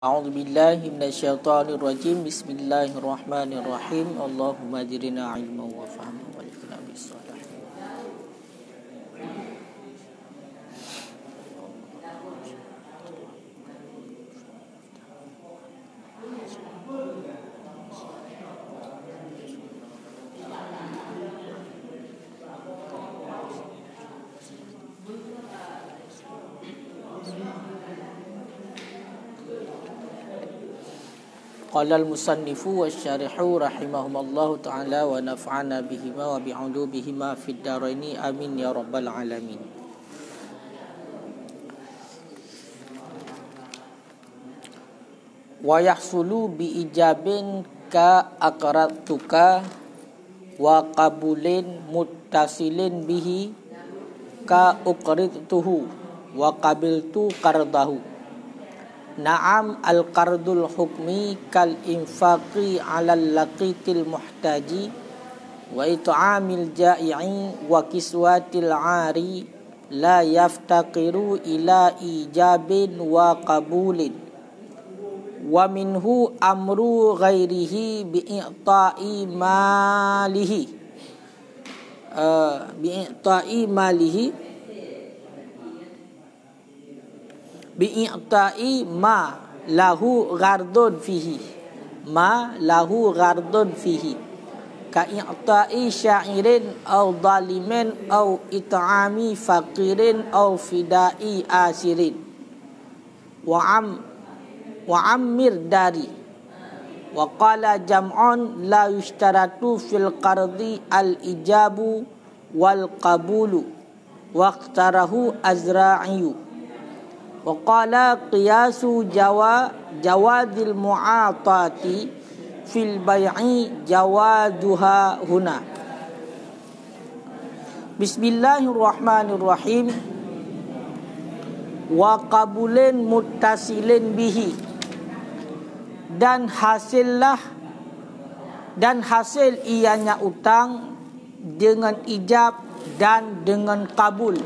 A'udzu billahi minasyaitonir rajim. Bismillahirrahmanirrahim. Allahumma ajirna ilman wa fahman wa alhiqna bis shalihin. Qala al-musannifu wasyarihu rahimahumullahu ta'ala wa naf'ana bihima wa bi'ulubihima fid dharaini amin ya rabbal alamin. Wa yahsulu bi ijabin ka aqratuka wa qabulin muttasilin bihi ka uqridtuhu wa qabiltu qardahu. Na'am al-qardul hukmi kal infaqi 'alal laqitil muhtaji wa it'amil ja'i'i wa kiswatil 'ari la yaftaqiru ila ijabin wa qabulin wa minhu amru ghairihi bi'ita'i bi'ita'i ma lahu ghardun fihi ka i'ta'i sya'irin aw zalimin aw it'ami faqirin aw fida'i asirin wa ammir dari wa qala jam'un la yushtaratu fil qardi al ijabu wal qabulu wa ikhtarahu azra'iyu. Wa qala qiyasu jawadil mu'atati fil bai'i jawaduha huna. Bismillahirrahmanirrahim. Wa qabulin muttasilin bihi, dan hasil ianya utang dengan ijab dan dengan kabul,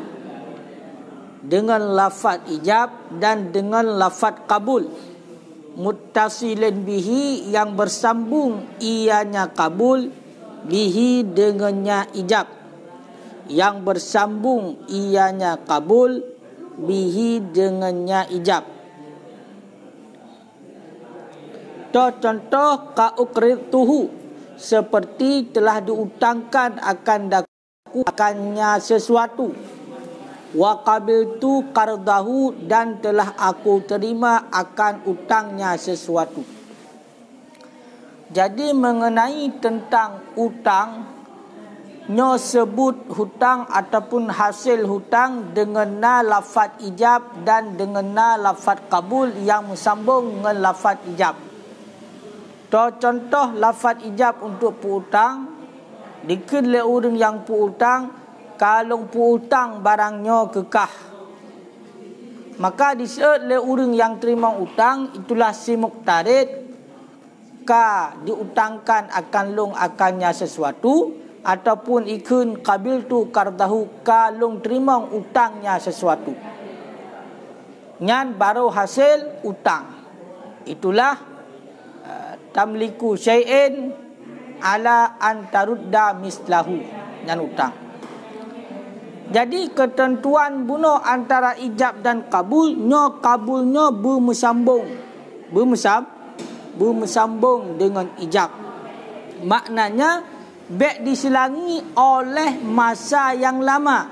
dengan lafaz ijab dan dengan lafaz kabul. Muttasilin bihi, yang bersambung ianya kabul, bihi dengannya ijab, yang bersambung ianya kabul, bihi dengannya ijab. Contoh ka uqridtuhu, seperti telah diutangkan akan daku akannya sesuatu. Wa qabiltu qardahu, dan telah aku terima akan utangnya sesuatu. Jadi mengenai tentang utang, nyo sebut hutang ataupun hasil hutang dengan na lafaz ijab dan dengan na lafaz kabul yang bersambung dengan lafaz ijab. Contoh lafaz ijab untuk piutang dikir le orang yang piutang, kalau piutang barangnya kekah, maka disebut le orang yang terima utang itulah si muqtarid, ka diutangkan akan long akannya sesuatu, ataupun ikun qabiltu qardahu, ka long terima utangnya sesuatu. Nyan baru hasil utang. Itulah tamliku syai'in ala antarudda mislahu, nyan utang. Jadi ketentuan bunuh antara ijab dan kabul, kabulnya bersambung dengan ijab. Maknanya baik diselangi oleh masa yang lama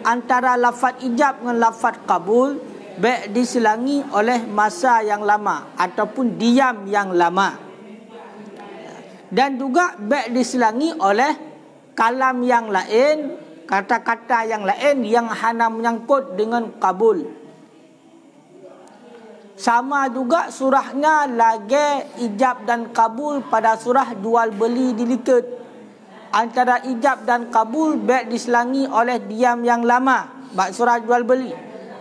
antara lafaz ijab dengan lafaz kabul, baik diselangi oleh masa yang lama ataupun diam yang lama, dan juga baik diselangi oleh kalam yang lain, kata-kata yang lain yang hanya menyangkut dengan kabul. Sama juga surahnya lagi ijab dan kabul pada surah jual beli dilikat. Antara ijab dan kabul baik diselangi oleh diam yang lama, bab surah jual beli.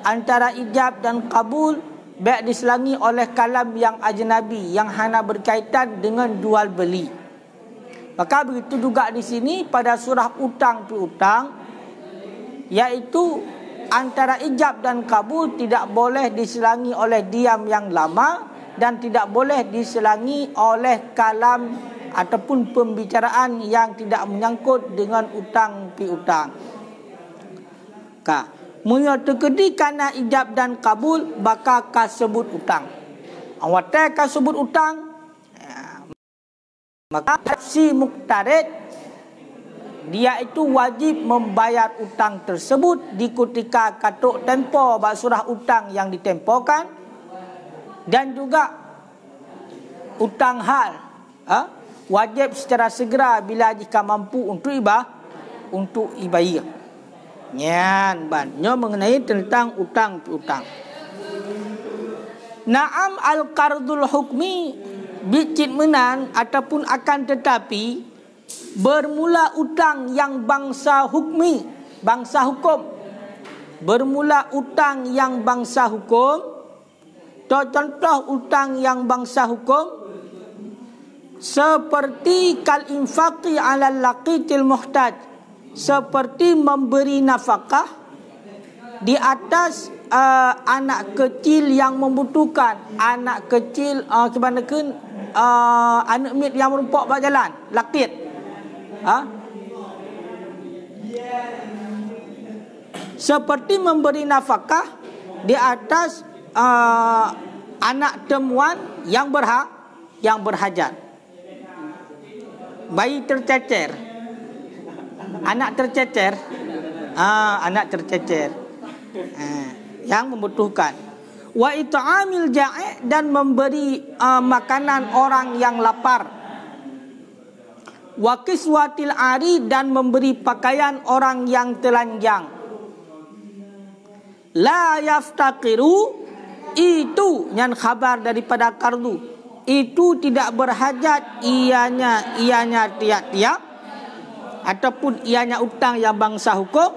Antara ijab dan kabul baik diselangi oleh kalam yang ajnabi yang hanya berkaitan dengan jual beli. Maka begitu juga di sini pada surah utang piutang, yaitu antara ijab dan kabul tidak boleh diselangi oleh diam yang lama, dan tidak boleh diselangi oleh kalam ataupun pembicaraan yang tidak menyangkut dengan utang piutang. Munyo terkedi kana ijab dan kabul bakal kasebut utang. Awate kasebut utang, maka si muktarid dia itu wajib membayar utang tersebut di ketika katuk tempo surah utang yang ditempokan, dan juga utang hal wajib secara segera bila jika mampu untuk ibayar. Nyan banyo mengenai tentang utang piutang. Naam al-qardul hukmi bicit menan ataupun akan tetapi bermula utang yang bangsa hukmi, bangsa hukum. Bermula utang yang bangsa hukum. Contoh utang yang bangsa hukum seperti kal infaqi 'alal laqitil muhtaj, seperti memberi nafkah di atas anak kecil yang membutuhkan. Anak kecil kebanyakan anak mit yang merumpak berjalan, laqit. Seperti memberi nafkah di atas anak temuan yang berhajat. Bayi tercecer, anak tercecer, yang membutuhkan. Wa it'amil ja'i, dan memberi makanan orang yang lapar. Wa kiswatil ari, dan memberi pakaian orang yang telanjang. La yaftaqiru, itu yang khabar daripada kardu. Itu tidak berhajat ianya tiap-tiap ataupun ianya utang yang bangsa hukum.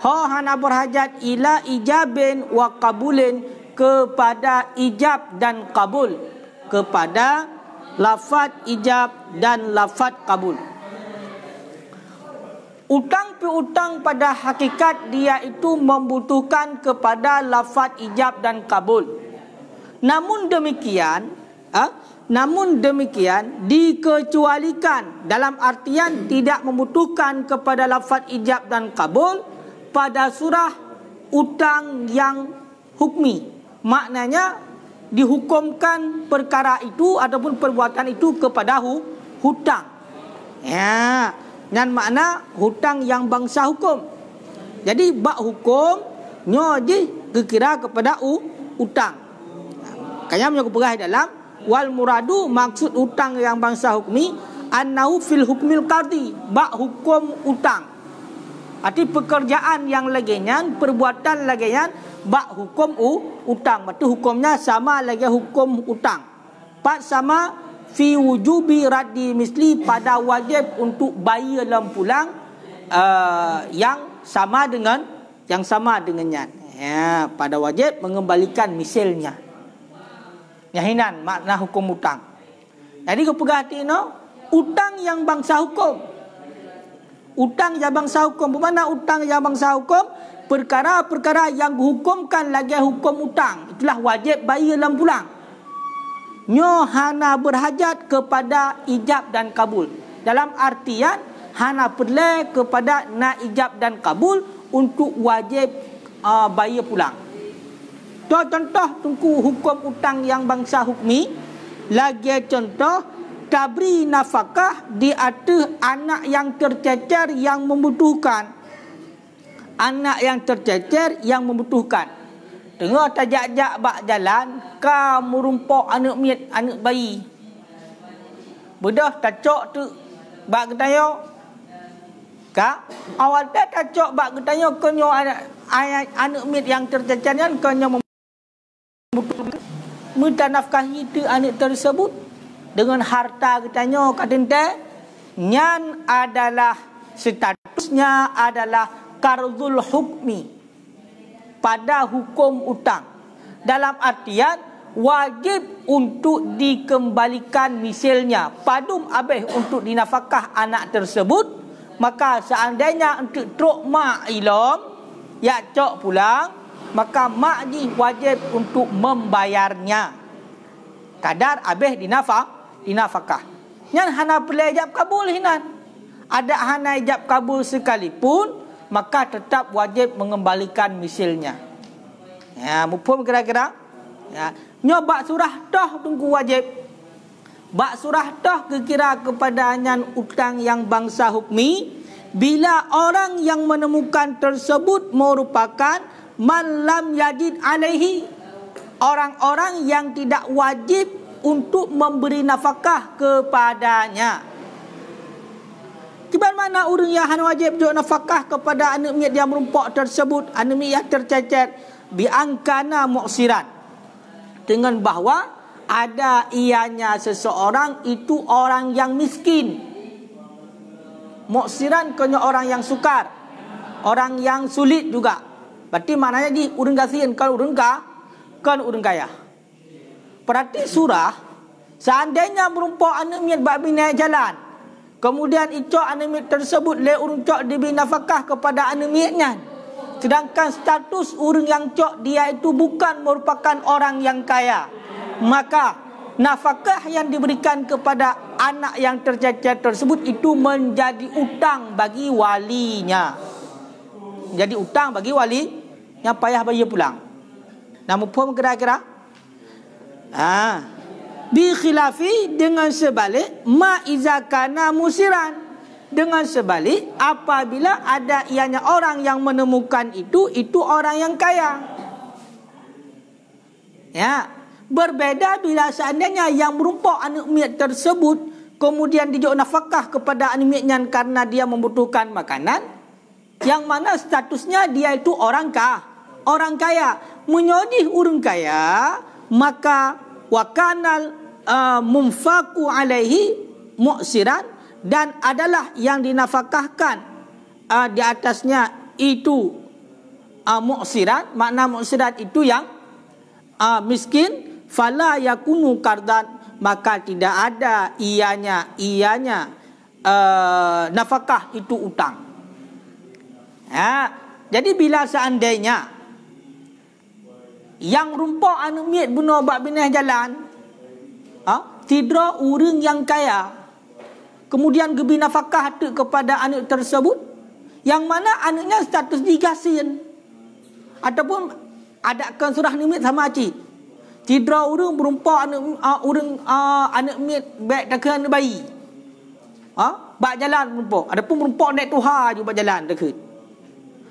Hana berhajat ila ijabin wa qabulin, kepada ijab dan kabul, kepada lafaz ijab dan lafaz kabul. Utang piutang pada hakikat dia itu membutuhkan kepada lafaz ijab dan kabul. Namun demikian dikecualikan dalam artian tidak membutuhkan kepada lafaz ijab dan kabul pada surah utang yang hukmi. Maknanya dihukumkan perkara itu ataupun perbuatan itu kepada hutang. Ya, dan makna hutang yang bangsa hukum. Jadi bak hukum nyo je kira kepada utang. Makanya menyo perah dalam wal muradu, maksud utang yang bangsa hukmi annahu fil hukmil qadi, bak hukum utang. Arti pekerjaan yang lagian, perbuatan lagian bak hukum utang. Berarti hukumnya sama lagi hukum utang. Pak sama fi wujubi raddi misli, pada wajib untuk bayar lempulang yang sama dengannya. Ya, pada wajib mengembalikan misalnya. Yahinan makna hukum utang. Jadi kau perhati utang yang bangsa hukum. Utang yang bangsa hukum. Bermakna utang yang bangsa hukum, perkara-perkara yang dihukumkan lagi hukum utang, itulah wajib bayar lempulang. Nyo hana berhajat kepada ijab dan kabul. Dalam artian hana perlu kepada nak ijab dan kabul untuk wajib bayar pulang. Contoh tungku hukum utang yang bangsa hukmi. Lagi contoh tabri nafkah di atas anak yang tercecer yang membutuhkan. Anak yang tercecer yang membutuhkan. Tengah tajak-jak bak jalan, kamu rumpok anak miat, anak bayi. Bedah tacok tu bak getayo. Awal dah tacok bak getayo konyo anak miat yang tercecer kan konyo minta nafkahi tu anak tersebut dengan harta katanya katente nyan adalah statusnya adalah qardul hukmi pada hukum utang, dalam artian wajib untuk dikembalikan misalnya padum habis untuk dinafkah anak tersebut, maka seandainya untuk truk mak ilom ya cok pulang, maka mak ji wajib untuk membayarnya. kadar habis dinafakah. Nyan hana pelai ijab kabul hinan. Ada hana ijab kabul sekalipun, maka tetap wajib mengembalikan misilnya. Ya, mufhum kira-kira? Ya, nyobak surah dah tunggu wajib. Bak surah dah kira kepada nyan utang yang bangsa hukmi bila orang yang menemukan tersebut merupakan man lam yajid alaihi, orang-orang yang tidak wajib untuk memberi nafkah kepadanya. Kiban mana orang yang hanya wajib juga nafkah kepada anak miat yang merumpak tersebut, anak miat yang tercecer biangkana muksiran, dengan bahawa ada ianya seseorang itu orang yang miskin. Muksiran kena orang yang sukar, orang yang sulit juga. Berarti maknanya di urang kasihan kalau urang kaya. Berarti surah seandainya merumpak anak miat babi naik jalan, kemudian icok anak miat tersebut le urang cok diberi nafkah kepada anak miatnya, sedangkan status urang yang cok dia itu bukan merupakan orang yang kaya, maka nafkah yang diberikan kepada anak yang tercecer tersebut itu menjadi utang bagi walinya. Jadi utang bagi wali yang payah bayar pulang. Namun pun kira-kira bi khilafi, dengan sebalik ma iza kana musiran, dengan sebalik apabila ada ianya orang yang menemukan itu orang yang kaya. Ya, berbeda bila seandainya yang merumpak anak miat tersebut kemudian dijok nafkah kepada anak miatnya karena dia membutuhkan makanan, yang mana statusnya dia itu orang kaya, menyodih orang kaya, maka wakanal munfaku alaihi muksiran, dan adalah yang dinafkahkan di atasnya itu muksiran. Makna muksiran itu yang miskin. Fala yakunu kardan, maka tidak ada ianya nafkah itu utang. Ya, jadi bila seandainya yang rumpak anak miat bunuh bak binah jalan, tidra urang yang kaya, kemudian gebi nafkah tu kepada anak tersebut, yang mana anaknya status digasin, ataupun adakan surah nimit sama cik. Tidra urang berumpak anak miat baik dekat bayi. Bak jalan berumpak. Adapun berumpak naik tuha juga bak jalan dekat.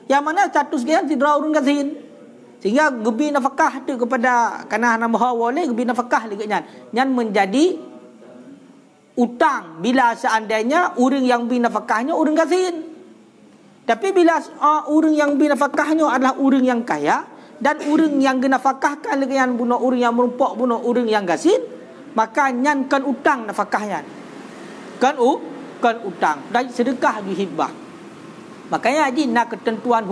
Yang mana status dia tidra urang gasin. Sehingga gebi nafkah tu kepada kana hana bahawa le gebi nafkah leganya. Nyan menjadi utang bila seandainya urang yang bi nafkahnya urang gasin. Tapi bila urang yang bi nafkahnya adalah urang yang kaya, dan urang yang genafkahkan dengan bunuh urang yang merumpak bunuh urang yang gasin, maka nyan kan utang nafkahnya. Kan utang dan sedekah dihibah. Makanya haji nak ketentuan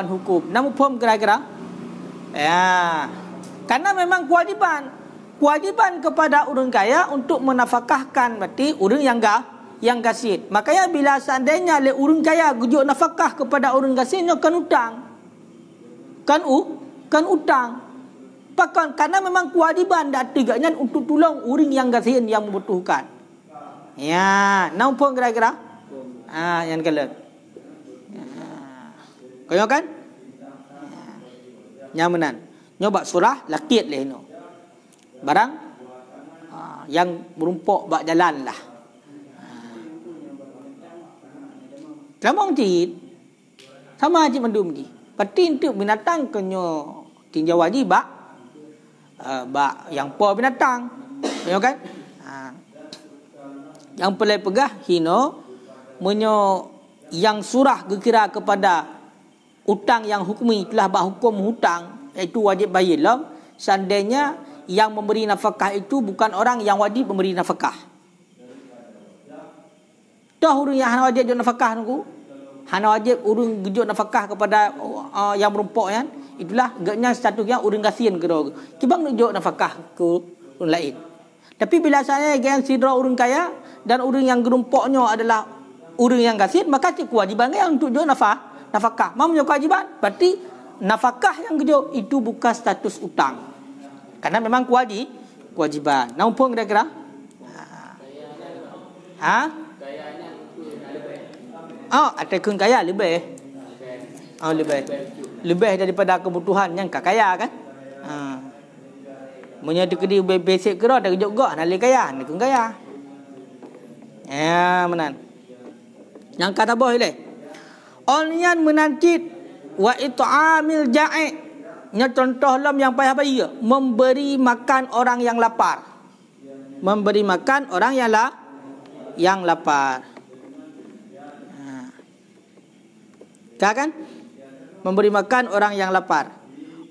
hukum. Namun pun kira-kira ya, karena memang kewajiban kepada orang kaya untuk menafkahkan berarti urang yang gasin. Makanya bila seandainya le urang kaya gujuk nafkah kepada orang gasin, kan utang. Kan utang. Bahkan karena memang kewajiban dan tiganya untuk tolong orang yang gasin yang membutuhkan. Ya, nampak kira-kira? Yang kelak. Kau kan? Nyamanan. Nyoba surah lakit leh no. Barang yang merumpak bak jalan lah. Kelamang cik. Sama cik mendum cik. Peti untuk binatang kena tinjau wajib bak yang po binatang, ya kan? Yang pelai pegah hino menyo yang surah kira kepada utang yang hukmi telah bak hukum hutang, iaitu wajib bayar lah. Seandainya yang memberi nafkah itu bukan orang yang wajib memberi nafkah. Dah orang yang wajib jual nafkah nunggu. Hana wajib urang gejut nafkah kepada yang merumpak kan, itulah gaknya statusnya urang gasin ke dog. Kibang gejut nafkah ke orang lain. Tapi bila saya yang sidra urang kaya dan urang yang gerumpaknya adalah urang yang gasin, maka kewajiban yang untuk gejut nafkah. Mamnya kewajiban, berarti nafkah yang gejut itu bukan status utang. Karena memang kewajiban. Nampak kira-kira? Ha? Oh, ada kun kaya lebih. Oh, lebih daripada kebutuhan yang kaya kan? Punya di basic ke dah kejok gak nak le kaya, nak kun kaya. Ya, menan. Yang kata boh le. Onyan menancit wa it'amil ja'i. Nya contoh lam yang payah bayi, memberi makan orang yang lapar. Memberi makan orang yang lapar. Kan? Memberi makan orang yang lapar.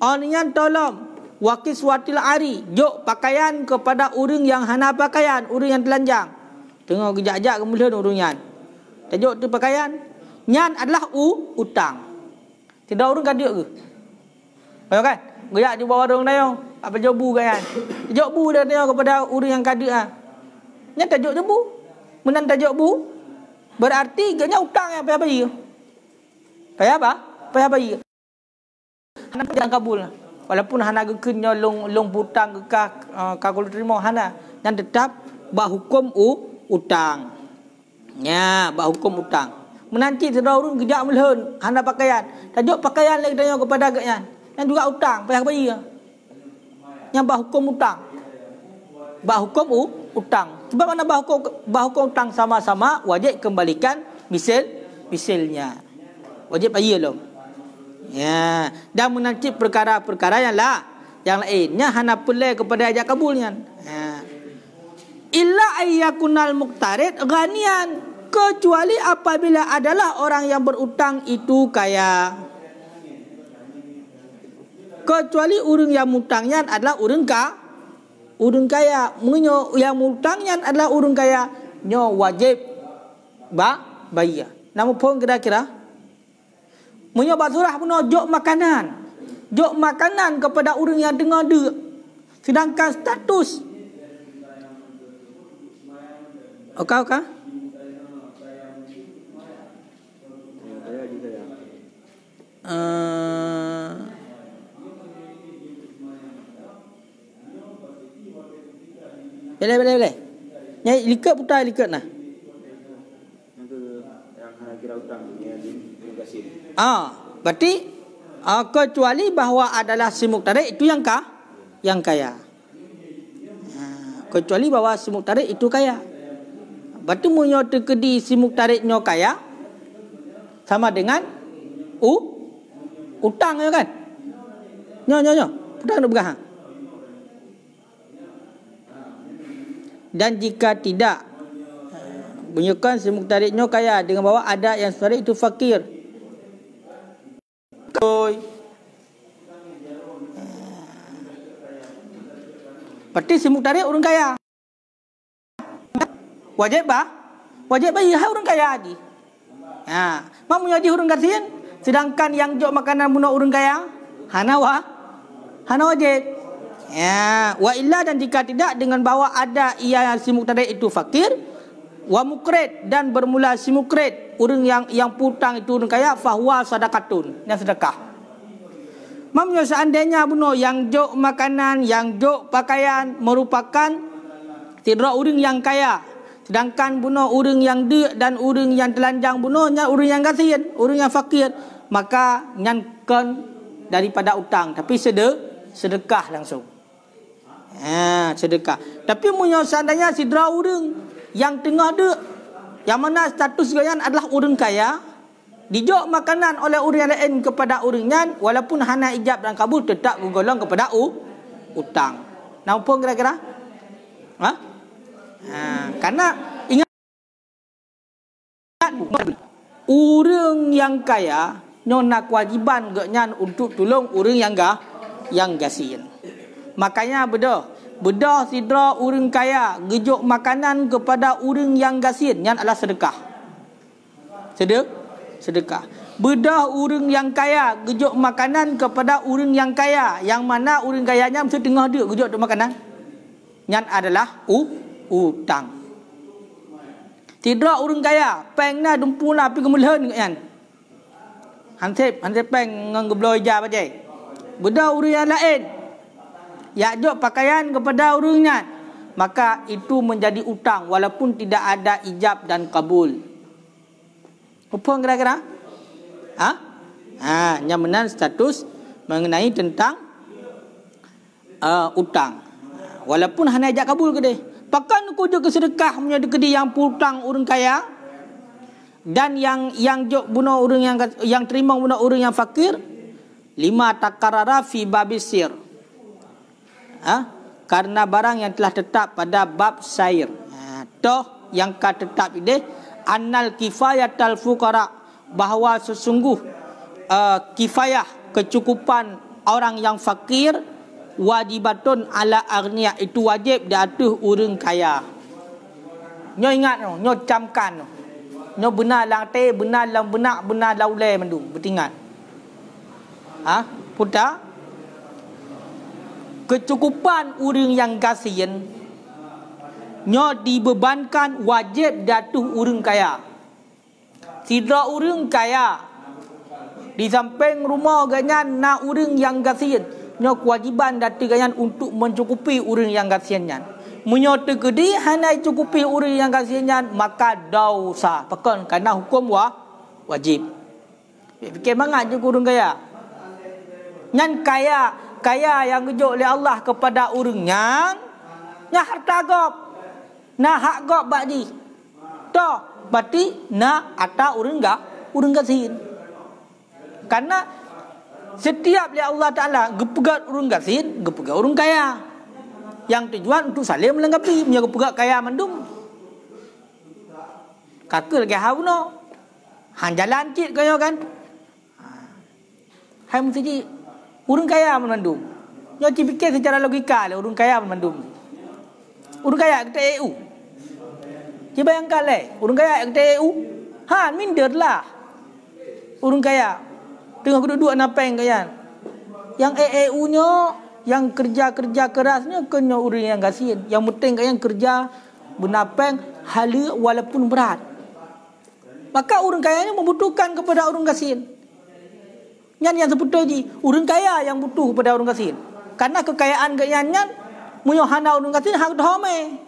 Onyan tolong wakis watil ari, jok pakaian kepada orang yang hana pakaian, orang yang telanjang. Tengok kejap-kejap kemudian orang yang tajuk tu pakaian. Nyan adalah utang. Tidak orang kadik ke? Ayo kan? Gejak di bawah orang dayo. Apa jobu kan? Jobu dah dayo kepada orang yang kadik ah. Nyan tajuk jobu. Menan tajuk bu. Berarti ganya utang yang payah bayi. Payah apa? Payah bayi. Hana jangan kabul. Walaupun hana gekennya long putang kekah kalau terima hana dan tetap bah hukum utang. Ya, bah hukum utang. Menanti terdaurun kejap melhun hana pakaian. Tajuk pakaian lagi tanya kepada agaknya. Dan juga utang payah bayi. Yang bah hukum utang. Bah hukum utang. Sebab mana bah hukum utang sama-sama wajib kembalikan misalnya. Wajib bayar loh. Ya, dan menanti perkara-perkara yang lainnya hana pelai kepada ajak kabulnya. Ya. Illa ayyakunal muqtarid ghaniyan, kecuali apabila adalah orang yang berutang itu kaya. Kecuali orang yang mutangnya adalah orang kaya. Menyo yang mutangnya adalah orang kaya, nyo wajib bayar. Namun pun kira-kira menyebab surah pun jok makanan kepada orang yang tengah ada, sedangkan status okey boleh nyai likat putar likat nah yang hana kira utang ni dikasih. Berarti kecuali bahawa adalah si muqtarid itu yang kaya. Kecuali bahawa si muqtarid itu kaya. Berarti munyo tekedi si muqtaridnya kaya sama dengan utang ya kan? Nyo. Utang nak berah. Dan jika tidak bunyikan si muqtaridnya kaya dengan bahawa ada yang sebenarnya itu fakir. Berarti si muqtarid orang kaya. Wajib bayar orang kaya lagi. Mau jadi orang kasihan, sedangkan yang jok makanan bunuh orang kaya hana wajib. Wa illa, dan jika tidak dengan bahawa ada ia si muqtarid itu fakir, wa mukrid, dan bermula si mukrid orang yang putang itu orang kaya, fahuwa sadaqatun, yang sedekah. Mamnya seandainya bunuh yang jok makanan, yang jok pakaian merupakan tidak orang yang kaya, sedangkan bunuh orang yang dia dan orang yang telanjang bunuhnya orang yang kasihan, orang yang fakir, maka nyankan daripada utang, tapi sedekah langsung. Sedekah. Tapi munyo seandainya sidra orang yang tengah ada, yang mana status kalian adalah orang kaya, dijok makanan oleh orang lain kepada orangnya, walaupun hana ijab dan kabul, tetap bergolong kepada utang. Nampak kira-kira? Karena ingat, orang yang kaya nak kewajiban gaknya untuk tolong orang yang gasin. Makanya bedah sidra orang kaya gejok makanan kepada orang yang gasin, yang adalah sedekah. Sedekah. Bedah orang yang kaya gejok makanan kepada orang yang kaya, yang mana orang kayanya mesti tengah dia gejok makanan, yang adalah utang. Tidak orang kaya pengna dumpuna pi kemuliaan kan. Hansip peng nggebloy ja bajai. Bedah orang yang lain Yakjub pakaian kepada orangnya, maka itu menjadi utang walaupun tidak ada ijab dan kabul. Apa kira-kira? Yang benar status mengenai tentang utang. Walaupun hanya ijab kabul ke dia. Pakan aku juga sedekah punya kedai yang putang orang kaya, dan yang jok bunuh orang yang terima bunuh orang yang fakir. 5 takarrara fi babisir. Karena barang yang telah tetap pada bab sair. Toh yang tetap ini annal kifayatal fuqara, bahawa sesungguh kifayah kecukupan orang yang fakir wajibatun ala agniya, itu wajib di atas orang kaya. Nyo ingat no, nyo camkan no. Nyo benar lang te, benar lang benak, benar laulai mendung, bertingat. Putar kecukupan orang yang kasihan nyo dibebankan wajib datu orang kaya. Tidak orang kaya di samping rumah ganyan na orang yang kasihan, nyo kewajiban datu ganyan untuk mencukupi orang yang kasihan. Munyo tegedi hanya cukupi orang yang kasihan, maka dosa. Pakon karena hukum wajib. Fikir banget je orang kaya. Nyan kaya yang kejuk oleh Allah kepada orang yang harta gop, na hak gop badi. Toh berarti na ata orang kasihan. Karena setiap oleh Allah Taala gepegat orang kasihan, gepegat orang kaya. Yang tujuan untuk saling melengkapi, punya gepegat kaya mandum. Kakak lagi hauno. Han jalan cik kaya kan. Hai mesti orang kaya mandum. Nyo fikir secara logika lah orang kaya mandum. Orang kaya kita EU. Cuba bayangkan lah, orang kaya kita EU. Minder lah. Orang kaya tengah duduk napeng kaya. Yang EU nyo, yang kerja-kerja kerasnya kena orang yang kasihan. Yang penting kaya kerja benapeng hala walaupun berat. Maka orang kaya ni membutuhkan kepada orang kasihan. Yang seperti orang kaya yang butuh kepada orang kasihan. Karena kekayaan keyanyan munyo hana orang kasihan hak dhome.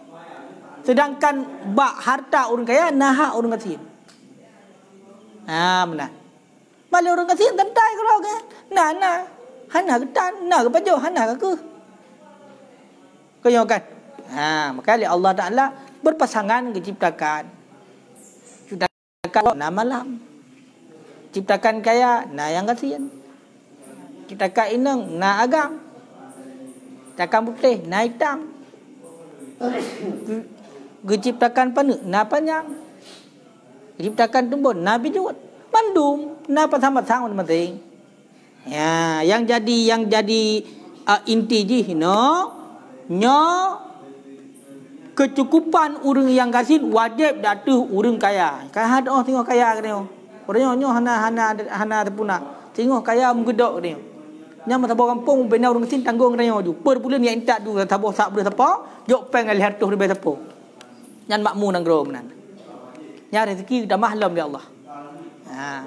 Sedangkan harta orang kaya nah hak orang kasihan. Benar. Malah orang kasihan tentai kalau kan. Nah. Hana ketan, nah kepajo, hana ke? Kau kan? Maka Allah Taala berpasangan ciptakan. Ciptakan malam. Ciptakan kaya, nah yang kasihan. Ciptakan inang, nah agam. Ciptakan putih, nah hitam. Ciptakan panuk, nah panjang. Ciptakan tumbun, nah bijut. Mandum, nah pasang-pasang penting. Ya, yang jadi inti ji nyo kecukupan orang yang kasihan wajib datu orang kaya. Kan ada tengok kaya dia. Orang nyo hana terpuna. Tengok kaya menggedok dia. Nya mata kampung bina orang kasihan tanggung dia tu. Per bulan yang intak tu tabo sak boleh siapa? Jok peng ali hartuh di siapa. Nyan makmu nang gro menan. Nya rezeki dah mahlam ya Allah.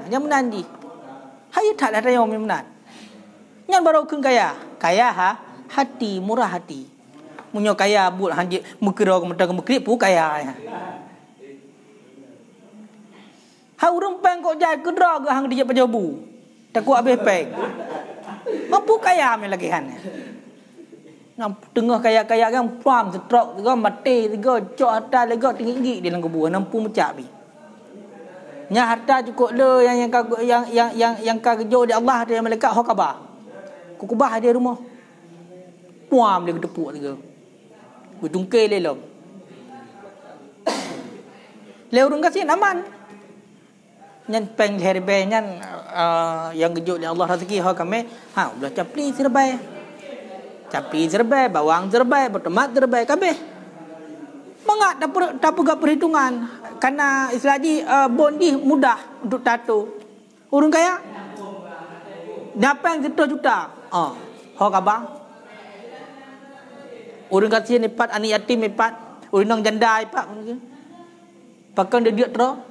Nya menan di. Hayu tak ada yang menan. Yang baru kaya. Kaya hati, murah hati. Munyo kaya buat hanjit mukira kemudian kemukrip pu kaya. Urang peng kok jai kedra ke hang dia pejabu. Takut habis peng. Mampu kaya me lagi han. Ngam tengah kaya-kaya kan pam stroke juga mati juga cok atas lega tinggi di dalam kubu nampu mecak bi. Nya harta cukup le yang kejo di Allah dia malaikat hok khabar. Ku kubah dia rumah. Puam dia gedepuk tiga. Bertungkai le lom. Le urang kasih aman. Nyan peng herbe nyan yang kejo di Allah rezeki hok kami. Ulah capli serbai. Capli serbai, bawang serbai, tomat serbai kabeh. Mengat tak pegak perhitungan. Karena istilah bondi mudah untuk tato. Orang kaya dapat juta-juta. Hok abang. Orang kasihan ipat, anak yatim ipat, orang janda ipat. Pakai dia terus.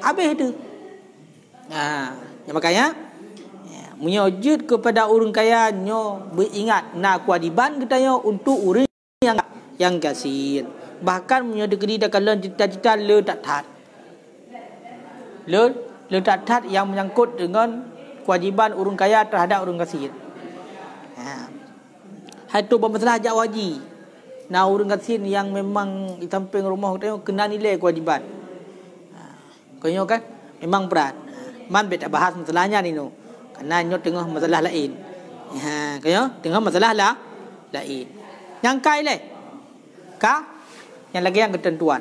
Habis itu. Makanya menyojud kepada orang kaya nyo beringat nak kewajiban katanya untuk orang yang kasir. Bahkan menyodok diri dah kalau cita-cita le tak tat. Le tak tat yang menyangkut dengan kewajiban orang kaya terhadap orang kasir. Itu bermasalah hajat wajib. Nah, orang kasir yang memang di samping rumah kita kena nilai kewajiban. Kau kan memang berat. Man bet tak bahas masalahnya ni no. Kerana nyo tengah masalah lain. Kau tengah masalah lain. Yang kai le. Yang lagi yang ketentuan.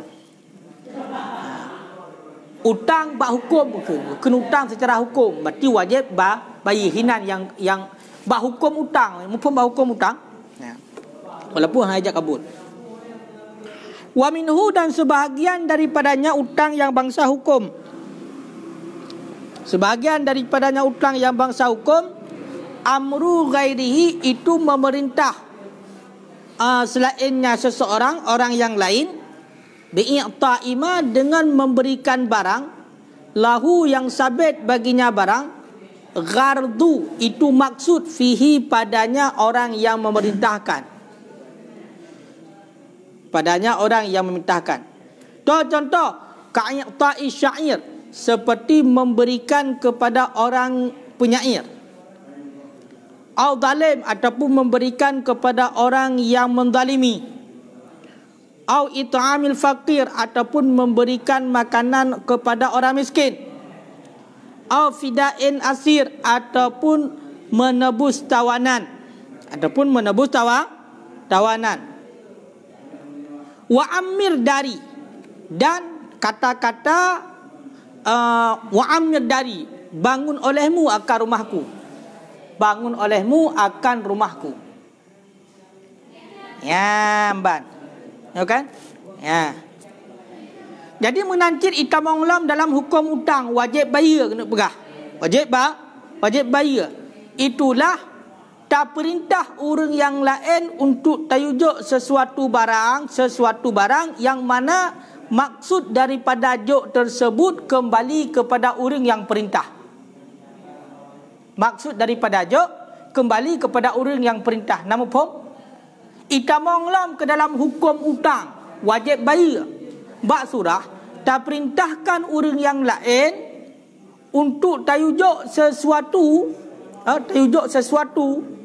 Utang bak hukum kena utang secara hukum. Berarti wajib bayar hinan yang bak hukum utang. Mumpun bak hukum utang. Walaupun hajat kabul. Wa minhu dan sebahagian daripadanya utang yang bangsa hukum. Sebahagian daripadanya utang yang bangsa hukum, amru ghairihi itu memerintah selainnya seseorang, orang yang lain, bi'ta'ima dengan memberikan barang, lahu yang sabit baginya barang, ghardu itu maksud fihi padanya orang yang memerintahkan. Padanya orang yang memerintahkan. Contoh, ka'i'ta'i syair, seperti memberikan kepada orang penyair. Au zalim ataupun memberikan kepada orang yang menzalimi. Au it'amil faqir ataupun memberikan makanan kepada orang miskin. Au fida'in asir ataupun menebus tawanan. Tawanan. Wa amir dari, dan kata-kata wa amir dari, bangun olehmu akan rumahku. Bangun olehmu akan rumahku. Ya, Mban. Ya kan? Ya. Jadi menancir itamonglam dalam hukum utang wajib bayar kena pegah. Wajib bayar. Itulah tak perintah orang yang lain untuk tayujuk sesuatu barang yang mana maksud daripada juk tersebut kembali kepada orang yang perintah. Maksud daripada juk kembali kepada orang yang perintah. Nama pom? Itamonglam ke dalam hukum utang wajib bayar. Bak surah tak perintahkan orang yang lain untuk tayujuk sesuatu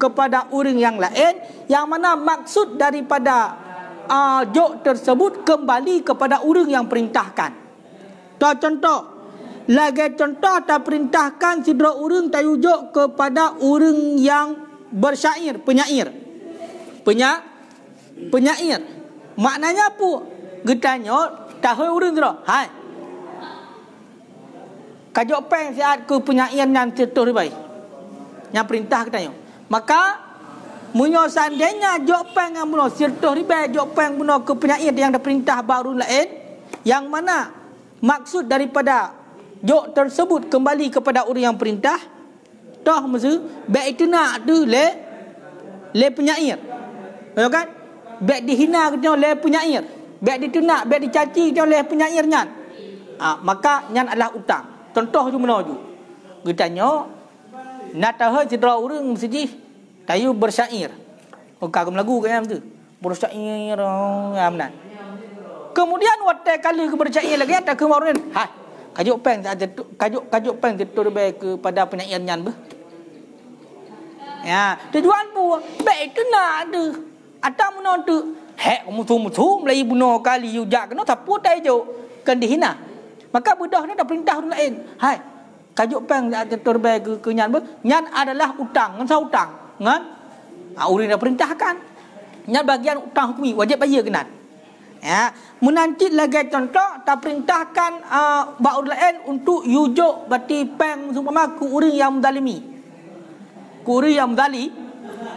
kepada orang yang lain yang mana maksud daripada juk tersebut kembali kepada orang yang perintahkan. Contoh tak perintahkan sidra orang tayujuk kepada orang yang bersyair, penyair. Maknanya apa? Getanya tahu orang tu. Hai. Kajok peng siat ke penyair yang tertuh ribai. Yang perintah katanya. Maka munyo seandainya jopeng yang bunuh sirtuh ribai jopeng bunuh ke penyair yang ada perintah baru lain yang mana maksud daripada jok tersebut kembali kepada orang yang perintah, toh mesti baik itu nak tu le penyair. Betul kan? Baik dihina katanya le penyair. Baik ditunak, baik dicaci katanya le penyair nyan. Maka nyan adalah utang. Contoh tu mana tu? Katanya nak tahu cedera orang mesti tayu bersyair. Kagum lagu kan tu. Bersyair amnan. Kemudian waktu kali ke bersyair lagi tak ke orang. Ha, kajuk peng kajuk peng ditur baik kepada penyair nyan be. Ya, tujuan pu baik tu nak ada. Atau mana tu hek mutu melai bunuh kali ujak kena tapu tai jo kan dihina. Maka budak ni dah perintah orang lain. Hai, kajuk peng terbaik ke nyan ber. Nyan adalah utang, ngan utang. Ngan orang dah perintahkan. Nyan bagian utang hukumi wajib bayar kenan. Ya, menancit lagi contoh tak perintahkan baur lain untuk yujuk berarti peng seumpama ku orang yang menzalimi. Ku orang yang menzali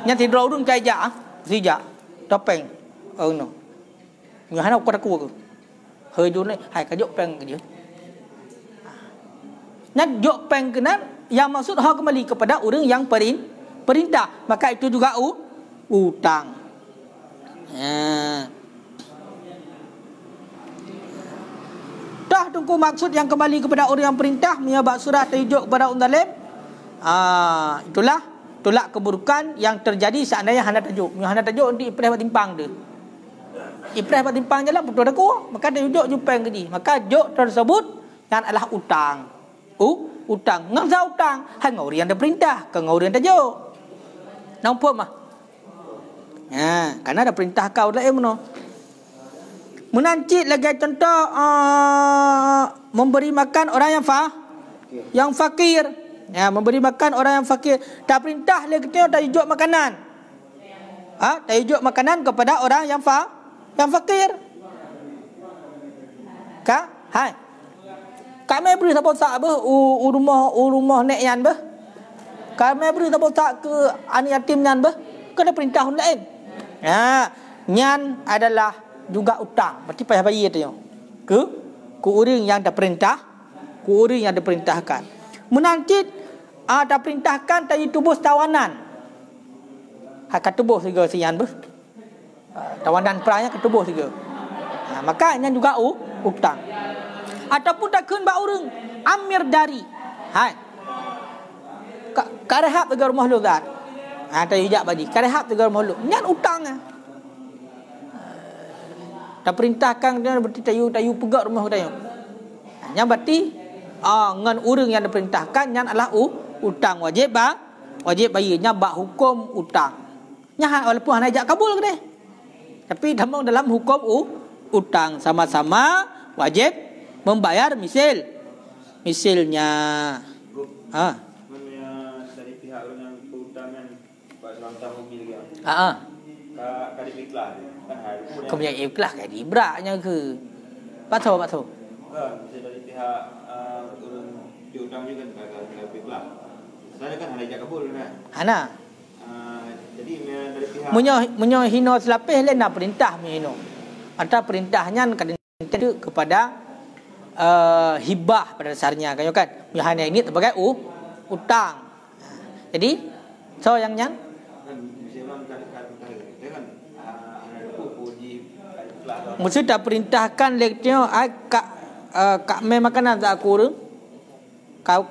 nyan tidak urun kaja sijak topeng. Oh no. Ngahana aku aku. Hơi dulu ni, hai kajuk peng ke dia. Nyan jok peng kenan yang maksud hak kembali kepada orang yang perintah, maka itu juga utang. Dah tunggu maksud yang kembali kepada orang yang perintah menyebab surat tajuk kepada undalim Itulah tolak keburukan yang terjadi seandainya hendak tajuk. Hendak tajuk untuk iprah timpang dia. Iprah timpang je lah betul aku. Maka dia duduk jumpang ke dia. Maka juk tersebut yang adalah utang. Utang. Ngangsa utang. Hai ngau yang ada perintah. Ke ngau yang tajuk. Nampak mah? Karena ada perintah kau lah mana. Menancit lagi contoh memberi makan orang yang fakir. Memberi makan orang yang fakir. Tak perintah lagi tak hijau makanan. Tak hijau makanan kepada orang yang fakir. Hai. Kami beri siapa tak rumah nek yan bah. Kami beri siapa tak ke anak yatim yan bah. Kena perintah lain. Nyan adalah juga utang. Berarti payah bayar tu. Ke orang yang ada perintah, ke orang yang diperintahkan. Menantit ada perintahkan tadi tubuh tawanan. Hak tubuh juga sian bah. Tawanan peranya ketubuh juga. Maka nyan juga utang. Ataupun tak kun ba orang amir dari. Hai. Karehap dengan rumah lu zat. Tak hijab bagi. Karehap dengan rumah lu. Nyan utang tak perintahkan dia berarti tayu pegat rumah tayu. Nyan berarti ngan orang yang diperintahkan nyan adalah utang wajib bayarnya bak hukum utang. Nya walaupun hanya ajak kabul ke deh. Tapi dalam hukum utang sama-sama wajib membayar misilnya. Dari pihak yang keutamaan Pak Selangkah mobil dia. Kali ikhlas kan hari. Kemudian ikhlas kan ibraknya ke. Patau. Kan bisa dari pihak orang diutang juga kan kali ikhlas. Saya kan ada kabul kan. Hana. Jadi dari pihak menyo hino selapih lain nak perintah hino. Atau perintahnya kadang kepada hibah pada dasarnya kan. Hanya ini sebagai utang. Jadi so yang nyan mesti dah perintahkan leknya kak makanan tak kurang.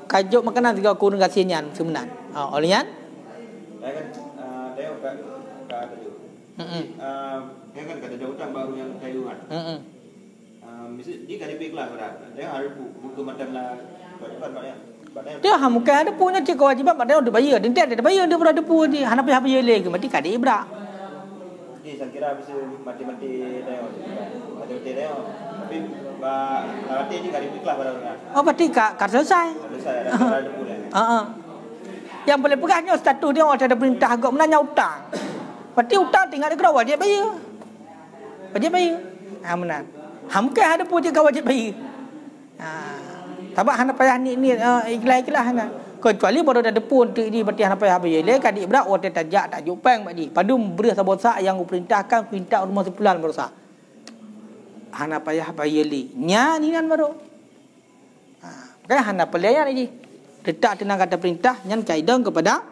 Kajuk makanan juga kurang kasih nyan sebenarnya. Oleh nyan dia kan kata utang baru yang kayuan. Mesti dia kali ikhlas berada. Dia harus buku macam lah. Dia mungkin ada punya kewajiban pada dia bayar. Dia ada bayar dia berada pun dia. Hana pihak bayar lagi mati kada ibrak. Jadi saya kira bisa mati-mati dia. Mati-mati dia. Tapi berarti dia kali ikhlas berada. Berarti kad selesai. Selesai ada pula. Yang boleh pegahnya status dia ada perintah agak menanya utang. Berarti utang tinggal dia wajib bayar. Wajib bayar. Benar. Mungkin ada pun juga wajib bayar. Sebab hana payah ni ikhlas hana. Kecuali baru ada pun tu ni berarti hana payah bayar. Le kadik berak waktu tajak tak jupang bagi. Padu beri sabosa yang perintahkan perintah rumah sepulan berusaha. Hana payah bayar li. Nya ni kan baru. Kan hana pelayan ni. Tetap tenang kata perintah nyan kaedah kepada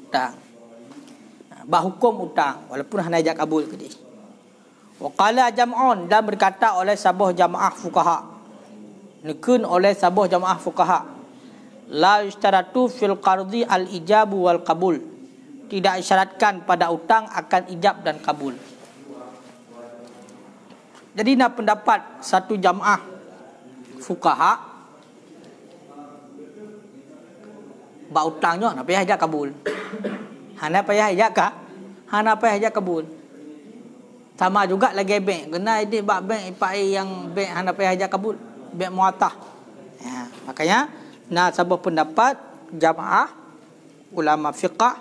utang. Bah hukum utang walaupun hana ajak kabul ke dia. Waqala jam'un dan berkata oleh sabuh jamaah fuqaha. Nekun oleh sabuh jamaah fuqaha. La yustaratu fil qardi al ijabu wal qabul. Tidak isyaratkan pada utang akan ijab dan kabul. Jadi nak pendapat satu jamaah fuqaha ba utangnya nak payah ajak kabul. Hana payah ajak ka? Hana payah ajak kabul. Sama juga lagi bank. Kena ini bak bank ipai yang bank hana payah ajak kabul. Bank muatah. Makanya sebuah pendapat jamaah ulama fiqah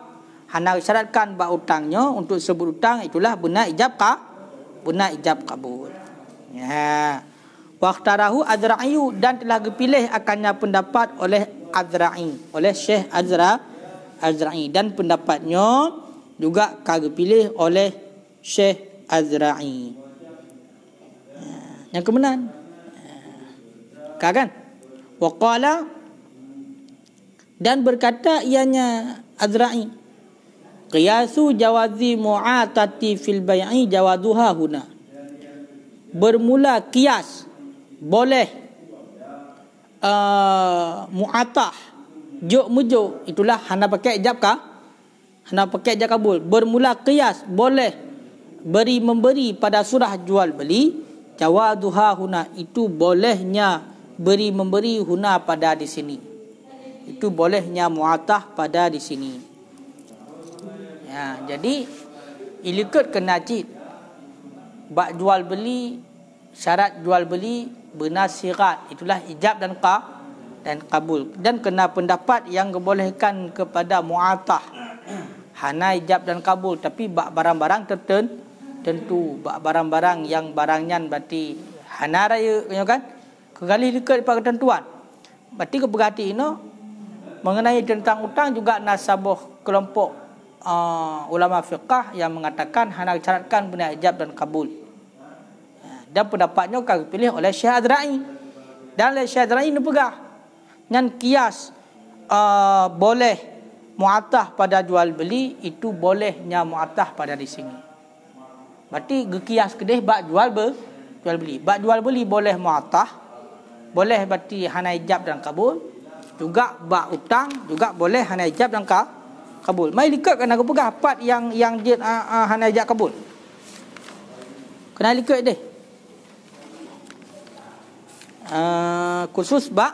hana isyaratkan bak utangnya untuk sebut utang itulah benar ijab kabul. Waqtarahu Azra'i dan telah dipilih akannya pendapat oleh Azra'i, oleh Syekh Azra'i dan pendapatnya juga dipilih oleh Syekh Azra'i. Yang kebenaran. Kan? Waqala dan berkata ianya Azra'i. Qiyasu jawazi mu'atati fil bai'i jawaduha huna. Bermula kias boleh mu'atah juk mujuk, itulah hana pakai ijab kah? Hana pakai ijab kabul. Bermula qiyas, boleh beri memberi pada surah jual beli. Jawaduha huna, itu bolehnya beri memberi huna pada di sini. Itu bolehnya muatah pada di sini. Ya, jadi ilikut kena cit. Bak jual beli, syarat jual beli benar sirat, itulah ijab dan kabul. Dan kena pendapat yang membolehkan kepada muatah, hana ijab dan kabul, tapi bak barang-barang tertentu, bak barang-barang yang barangnya berarti hana raya kan, kekali dekat pada ketentuan. Berarti keberhati ini mengenai tentang utang juga nasabah kelompok ulama fiqah yang mengatakan hana syaratkan benar ijab dan kabul. Dan pendapatnya akan dipilih oleh Syekh Azra'i. Dan oleh Syekh Azra'i ini pegah dengan kias boleh muatah pada jual beli, itu bolehnya muatah pada di sini. Berarti gekias kedih bak jual beli. Bak jual beli boleh muatah, boleh berarti hana ijab dan kabul. Juga bak utang juga boleh hana ijab dan kabul. Mai likat kena pegah part yang dia hana ijab kabul. Kena likat deh. Khusus bak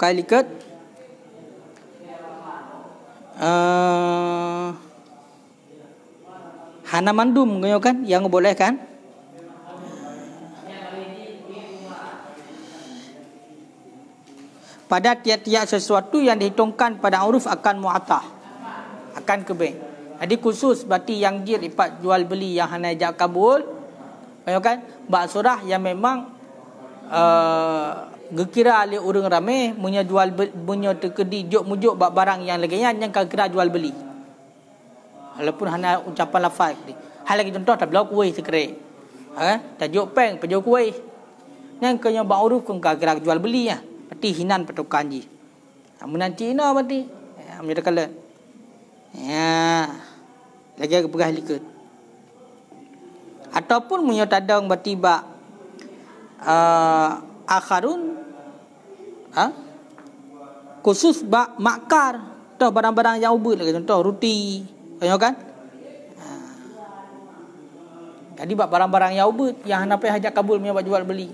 likat hana mandum kan yang bolehkan. Pada tiap-tiap sesuatu yang dihitungkan pada uruf akan muatah, akan kebeng. Jadi khusus berarti yang dia lipat jual beli yang hana ijab kabul, kan? Bak surah yang memang gekira oleh orang ramai punya jual punya terkedi juk mujuk bak barang yang lagi yang kira jual beli. Walaupun hana ucapan lafaz ni. Hal lagi contoh tak belau kuih sekere. Tajuk peng pejual kuih. Yang kena bak uruf kan kira jual beli ya. Berarti hinan petukan ji. Menanti ina berarti. Menjadi kala. Ya. Lagi agak pegah likut. Ataupun punya tadang berarti bak akharun khusus bak makar atau barang-barang yang ubud lagi contoh roti kan. Jadi bak barang-barang yang ubud yang hana payah hajat kabul punya bak jual beli,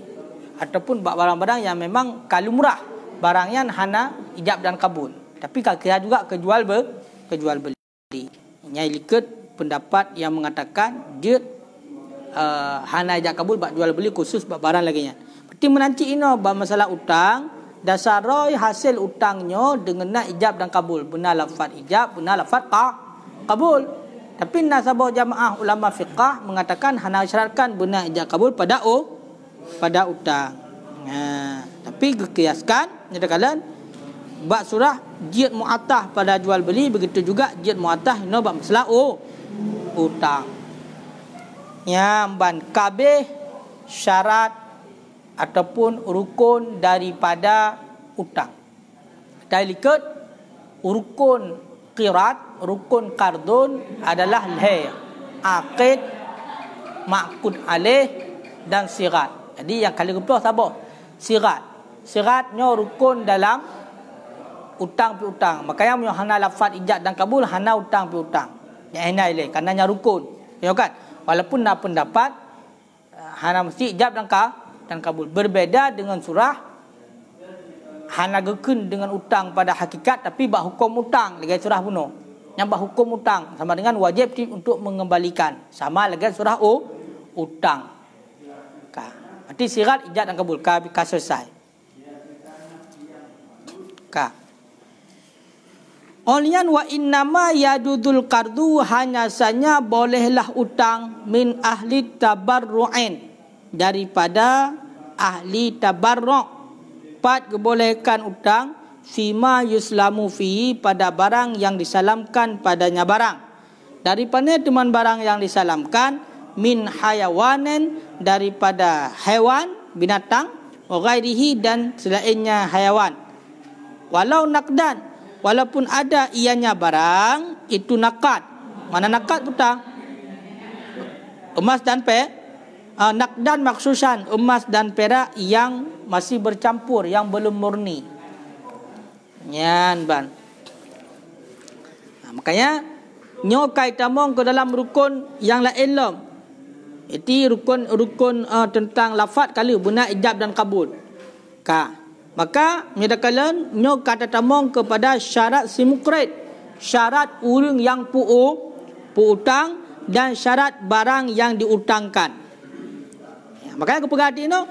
ataupun bak barang-barang yang memang kalu murah barangnya hana ijab dan kabul tapi kira juga kejual beli. Nyai likut pendapat yang mengatakan dia hana ijab kabul bak jual beli khusus bak barang lagi nya. Berarti menanti ino bak masalah utang dasar roy hasil utangnya dengan nak ijab dan kabul, benar lafaz ijab, benar lafaz kabul. Tapi nasabah jamaah ulama fiqah mengatakan hana syaratkan benar ijab kabul pada utang. Tapi dikiaskan nyatakan bak surah jid muatah pada jual beli, begitu juga jid muatah ino bak masalah utang. Ban kabeh syarat ataupun rukun daripada utang. Dailikut rukun qirat, rukun qardun adalah lahir, aqid, ma'qud alaih dan sirat. Jadi yang kali kedua sabar sirat. Siratnya rukun dalam utang piutang. Makanya punya hana lafaz ijab dan kabul, hana utang piutang. Yang hina ile kananya rukun. Ya kan? Walaupun nak pendapat hana mesti ijab dan kabul. Berbeza dengan surah hana gekun dengan utang pada hakikat tapi bak hukum utang lagi surah bunuh. Yang bak hukum utang sama dengan wajib untuk mengembalikan. Sama lagi surah utang. Berarti sirat ijab dan kabul ka selesai. Olian wa innama yajudul qardu, hanya saja bolehlah utang min ahli tabarru'in, daripada ahli tabarru'. Pat kebolehkan utang fima yuslamu fihi, pada barang yang disalamkan padanya barang. Daripada teman barang yang disalamkan, min hayawanin, daripada hewan binatang, wa ghairihi, dan selainnya hayawan. Walau nakdan, walaupun ada ianya barang itu nakad. Mana nakad utang? Emas dan nakdan maksusan, emas dan perak yang masih bercampur, yang belum murni. Yan ban. Makanya nyo kaitamong ke dalam rukun yang lain lom. Itu rukun tentang lafaz kali guna ijab dan kabul. Maka menyatakan nyo kata tamong kepada syarat si mukrid, syarat urang yang puutang dan syarat barang yang diutangkan. Makanya keperhati no,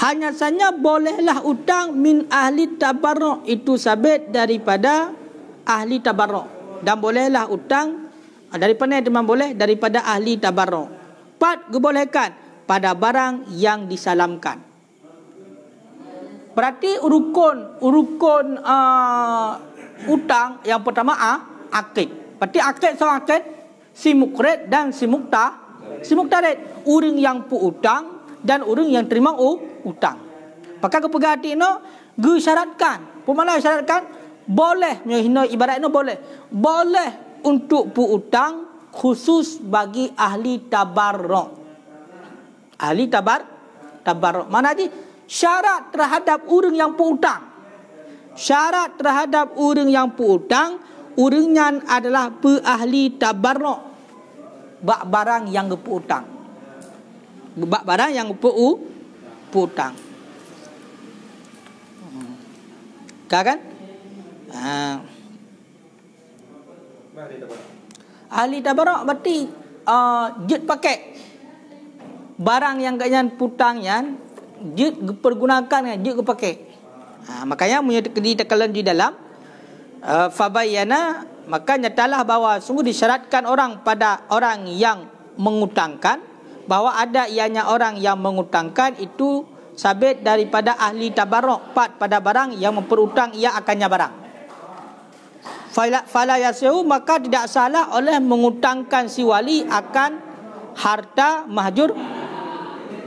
hanya saja bolehlah utang min ahli tabarruk, itu sabit daripada ahli tabarruk, dan bolehlah utang daripada teman boleh daripada ahli tabarruk. 4, dibolehkan pada barang yang disalamkan. Berarti rukun utang yang pertama akid. Berarti akid seorang akid si mukrid dan si muktarid, orang yang utang dan orang yang terima utang. Maka keperhati no gesyaratkan. Pemana syaratkan boleh ibarat no boleh untuk utang khusus bagi ahli tabarruk. Ahli tabarruk. Mana ni syarat terhadap orang yang utang. Syarat terhadap orang yang utang, orangnya adalah ahli tabarruk. Bak barang yang utang. Barang yang utang. Kan? Ahli tabarruk berarti jet pakai barang yang kalian putangnya, jet pergunakan, jet pakai. Makanya ditekan di dalam fabayana, maka nyatalah bahawa sungguh disyaratkan pada orang yang mengutangkan, bahawa ada ianya orang yang mengutangkan itu sabit daripada ahli tabarruk, pada barang yang memperutang ia akannya barang. Fala yasihu, maka tidak salah oleh mengutangkan si wali akan harta mahjur,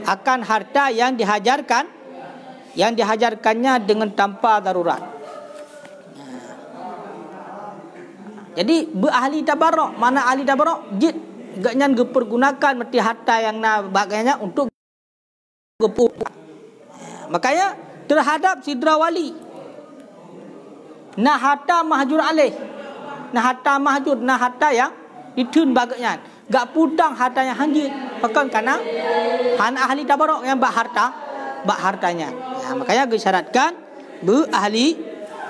akan harta yang dihajarkannya dengan tanpa darurat. Jadi ahli tabarruk, mana ahli tabarruk jid gaknya dipergunakan mesti harta yang bagainya untuk gepuk. Makanya terhadap sidra wali nah harta mahjur alih, nah harta mahjur, nah harta yang ditun bagainya gak putang harta yang hanjit, bahkan karena ahli tabarruk yang bak hartanya. Makanya disyaratkan ahli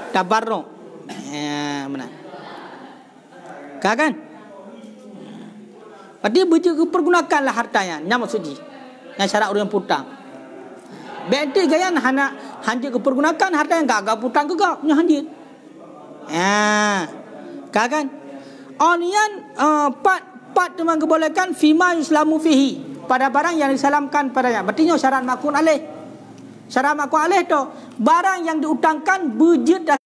tabarruk. Benar. Kan? Berarti pergunakanlah hartanya. Nama maksudnya yang syarat orang putang. Berarti gaya hanjit pergunakan harta yang gak putang juga punya hanjit. Kan? Onian pat memang kebolehkan fima yuslamu fihi, pada barang yang disalamkan padanya. Berarti syarat makun alih. Syarat makun alih tu barang yang diutangkan bujit dah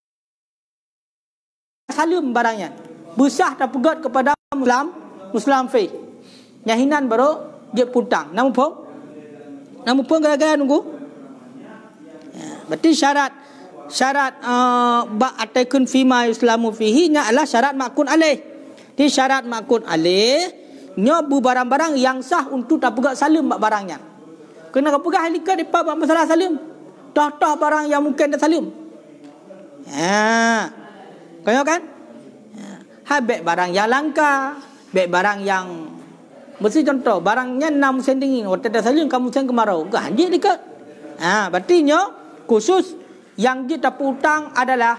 salim barangnya. Besah dah pegat kepada Muslim fi. Nyahinan baru dia putang. Namun pun gara-gara nunggu. Berarti syarat ba'atakun fima yuslamu fihi nya adalah syarat makun alih. Di syarat makun alih nya barang-barang yang sah untuk tak pegat salim barangnya. Kena pegat halikat depa buat masalah salim. Dah barang yang mungkin dah salim. Kau kan? Baik barang yang langka, baik barang yang mesti contoh barangnya 6 sen dingin, waktu dah salim kamu sen kemarau, ke anjing dekat. Berarti nya khusus yang kita utang adalah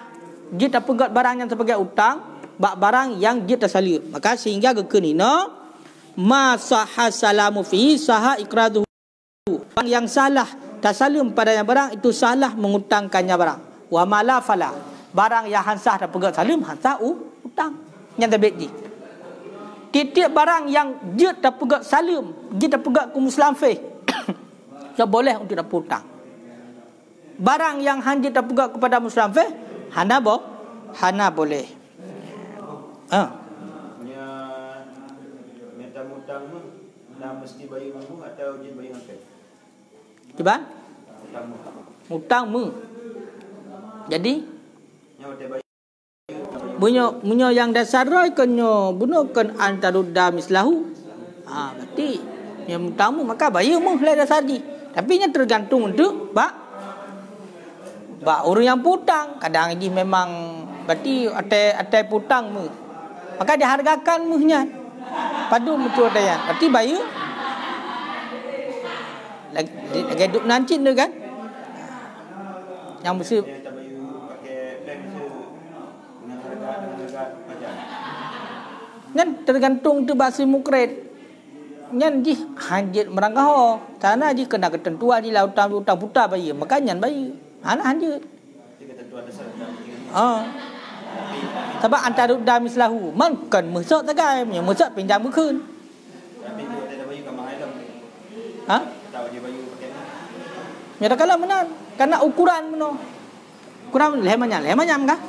kita pegat barang yang sebagai utang, barang yang kita salim. Maka sehingga kekenina ma sahha salamu fi sahha iqraduhu. Barang yang salah tasalim padanya barang itu salah mengutangkannya barang. Wa mala fala. Barang yang hansah dah pegat salim hansah utang. Yang terbit ji. Tiap barang yang dia dah pegat salim, dia dah pegat ke Muslim fi. Tak boleh untuk dah utang. Barang yang hanya dah pegat kepada Muslim fi, hana boleh. Utang dah mesti bayar mampu atau dia bayar angkat? Coba? Utang mu. Jadi bunyo yang dasar roy kenyo bunukan antarudda mislahu. Berarti Yang tamu maka bayar mah lah dasar ji. Tapi nya tergantung untuk orang yang putang. Kadang ji memang berarti atai putang mu. Maka dihargakan muhnya. Padu betul dayan. Berarti bayar lagi hidup nanti tu kan. Yang mesti Nyan tergantung tu bahasa mukred. Nyan ji hanjit merangkah tanah ji kena ketentuan ji lautan putar bayi. Maka nyan bayi. Anak hanjit. Sebab antara dah mislahu. Man kan mesok tagai. Yang mesok pinjam berkun. Ha? Ya dah kalah menan. Karena ukuran meno. Ukuran lemanyam kah?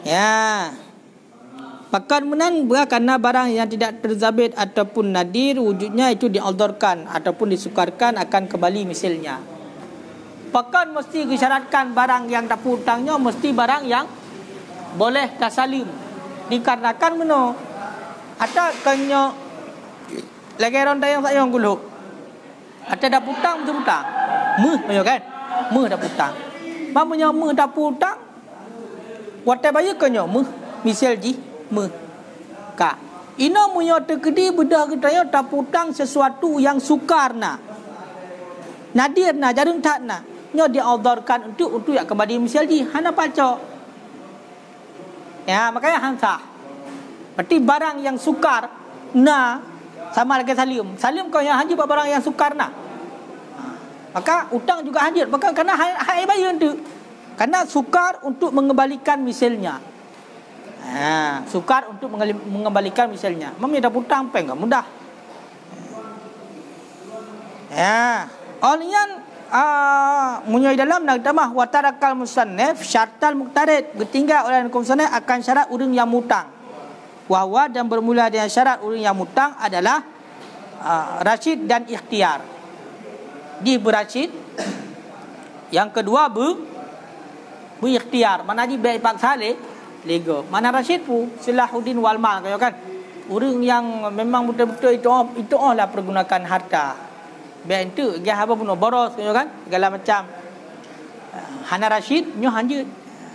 Ya. Pakan menan karena barang yang tidak terzabit ataupun nadir wujudnya itu dialdorkan ataupun disukarkan akan kembali misalnya. Pakan mesti disyaratkan barang yang tak hutangnya mesti barang yang boleh tasalim. Dikarenakan meno ada kanyo lagi ronda yang sayang gulu. Ada dah hutang betul hutang. Meh kan? Meh dah hutang. Mamanya meh dah hutang. Watai bayi kanyo meh misal ji meh ka ina munyo tekedi bedah ketanya taputang sesuatu yang sukarna nadirna jarun takna nyo diaudharkan untuk ya kembali misal ji hana paco ya makanya hansa berarti barang yang sukar na sama lagi salim kau yang haji barang yang sukarna maka utang juga hadir maka karena hai bayi itu karena sukar untuk mengembalikan misalnya. Sukar untuk mengembalikan misalnya. Mami dah hutang peng enggak mudah. Olian munyai dalam nak tamah wa tarakal musannif syartal muqtarid ditinggal oleh musannif akan syarat urang yang mutang. Wa dan bermula dengan syarat urang yang mutang adalah rasyid dan ikhtiar. Di berasyid. Yang kedua ikhtiar. Mana ji baik paksa lego. Mana Rashid pu Salahuddin wal mal kau kan. Orang yang memang betul-betul itu lah pergunakan harta. Baik itu dia apa pun boros kau kan. Segala macam. Hana Rashid nyo hanjut.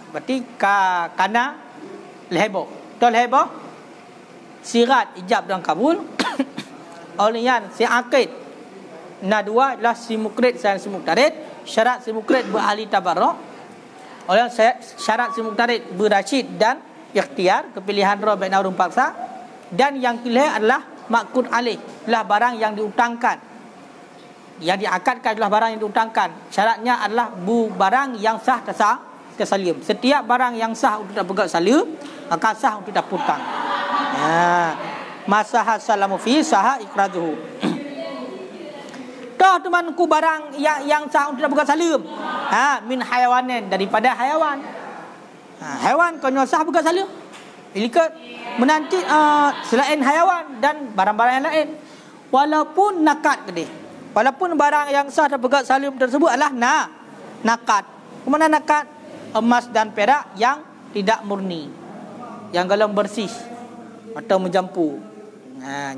Berarti kana lehebo. Tol lehebo. Sirat ijab dan kabul. Olian si akid. Dua adalah si mukrid dan si muqtarid. Syarat si mukrid berahli tabarruk. Oleh syarat si muqtarid berasyid dan ikhtiar kepilihan roh baik urang paksa dan yang kelima adalah maqud alaih adalah barang yang diutangkan yang diakadkan adalah barang yang diutangkan syaratnya adalah barang yang sah tasalim setiap barang yang sah untuk dapat salim maka sah untuk dapat hutang masaha salamu fi sah ikraduhu toh temanku barang yang sah untuk bukan salim. Min hayawanin daripada hayawan. Haiwan kau sah bukan salim. Ilikat menanti selain hayawan dan barang-barang yang lain. Walaupun nakat gede. Walaupun barang yang sah dan bukan salim tersebut adalah nakat. Kemana nakat? Emas dan perak yang tidak murni. Yang galam bersih atau menjampu.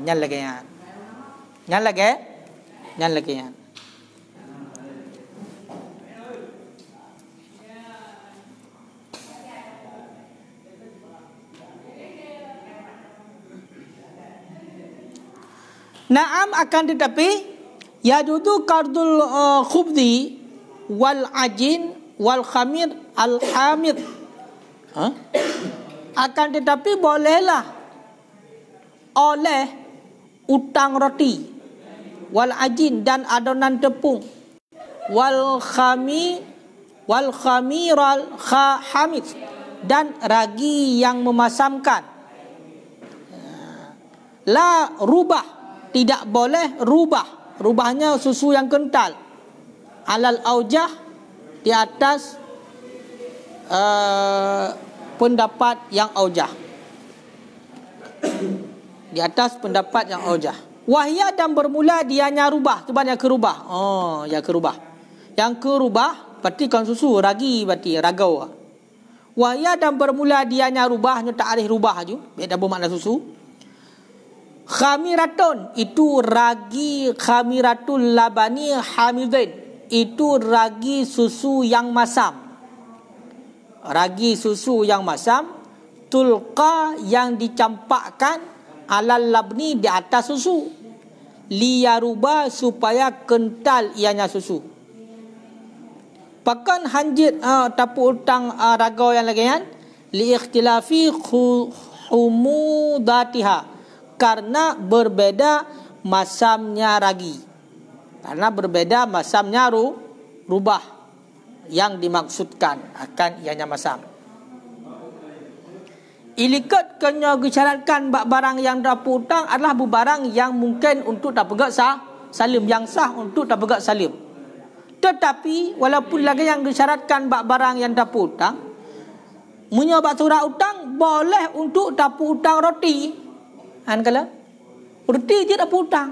Nyal lagi ya. Nyal lagi. Yang lagi ya. Naam akan tetapi yajudu qardul khubdi wal ajin wal khamir al hamid. Akan tetapi bolehlah oleh utang roti wal ajin dan adonan tepung wal khamiral hamid dan ragi yang memasamkan la rubah tidak boleh rubahnya susu yang kental alal aujah di atas pendapat yang aujah di atas pendapat yang aujah. Wahya dan bermula dianya rubah. Sebab yang kerubah. Yang kerubah. Yang kerubah berarti kan susu. Ragi berarti ragau. Wahya dan bermula dianya rubah. Hanya ta'arif rubah je. Beda bermakna susu. Khamiratun itu ragi khamiratul labani hamidin, itu ragi susu yang masam. Ragi susu yang masam, tulqa yang dicampakkan alal labni di atas susu, liyaruba supaya kental ianya susu. Pakan hanjit tapu utang raga yang lagi kan, li ikhtilafi humudatiha, karena berbeda masamnya ragi, karena berbeda masamnya rubah yang dimaksudkan akan ianya masam. Ilikat kena gesyaratkan barang yang dapat utang adalah barang yang mungkin untuk dapat salim, yang sah untuk dapat salim. Tetapi walaupun lagi yang disyaratkan barang yang dapat utang, menyebab surat utang boleh untuk dapat utang roti. Kala roti je dapat utang.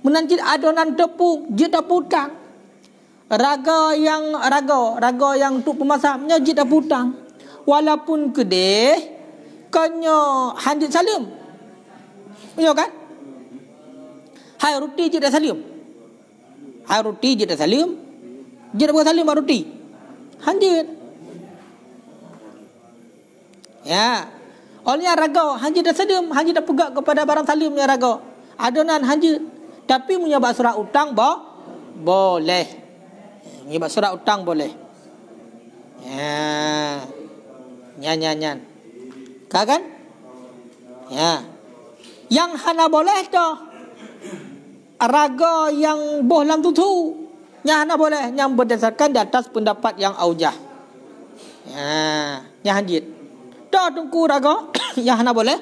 Menancit adonan tepung je dapat utang. Raga yang untuk pemasamnya je dapat utang. Walaupun kedai kena handit salim. Ya kan? Hai roti je dah salim. Hai roti je dah salim. Je dah buat salim roti. Handit. Ya. Olehnya raga hanjit dah salim, hanjit dah pegang kepada barang salim ya raga. Adonan hanjit. Tapi menyebab surat utang boleh. Menyebab surat utang boleh. Ya. Nyan. Kan? Ya. Yang hana boleh dah. Raga yang boh lam tutu. Yang hana boleh. Yang berdasarkan di atas pendapat yang aujah. Ya. Yang hanjit. Dah tunggu raga. Yang hana boleh.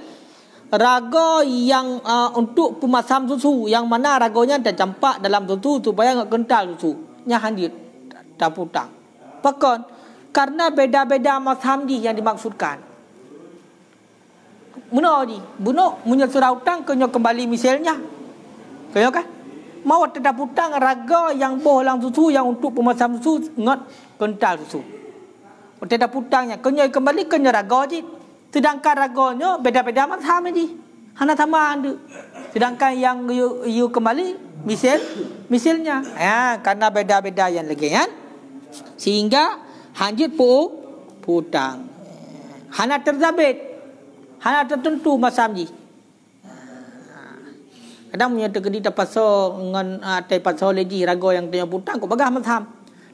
Raga yang untuk pemasam susu. Yang mana raganya dah campak dalam susu supaya tak kental susu. Yang hanjit. Dah putang. Pakon. Karena beda-beda mazhab yang dimaksudkan. Benar ni. Benar punya surah utang kena kembali misalnya. Kaya kan? Mau tetap utang raga yang boh lang susu yang untuk pemasam susu ngot kental susu. Tetap utangnya kena kembali kena raga je. Sedangkan raganya beda-beda mazhab ni. Hana sama anda. Sedangkan yang you kembali misalnya. Ya, karena beda-beda yang lagi kan. Sehingga hanjit putang. Hana terzabit. Hana tertentu masam ji. Kadang punya terkedi dapat so dengan atai pasal lagi raga yang tanya putang kau bagah masam.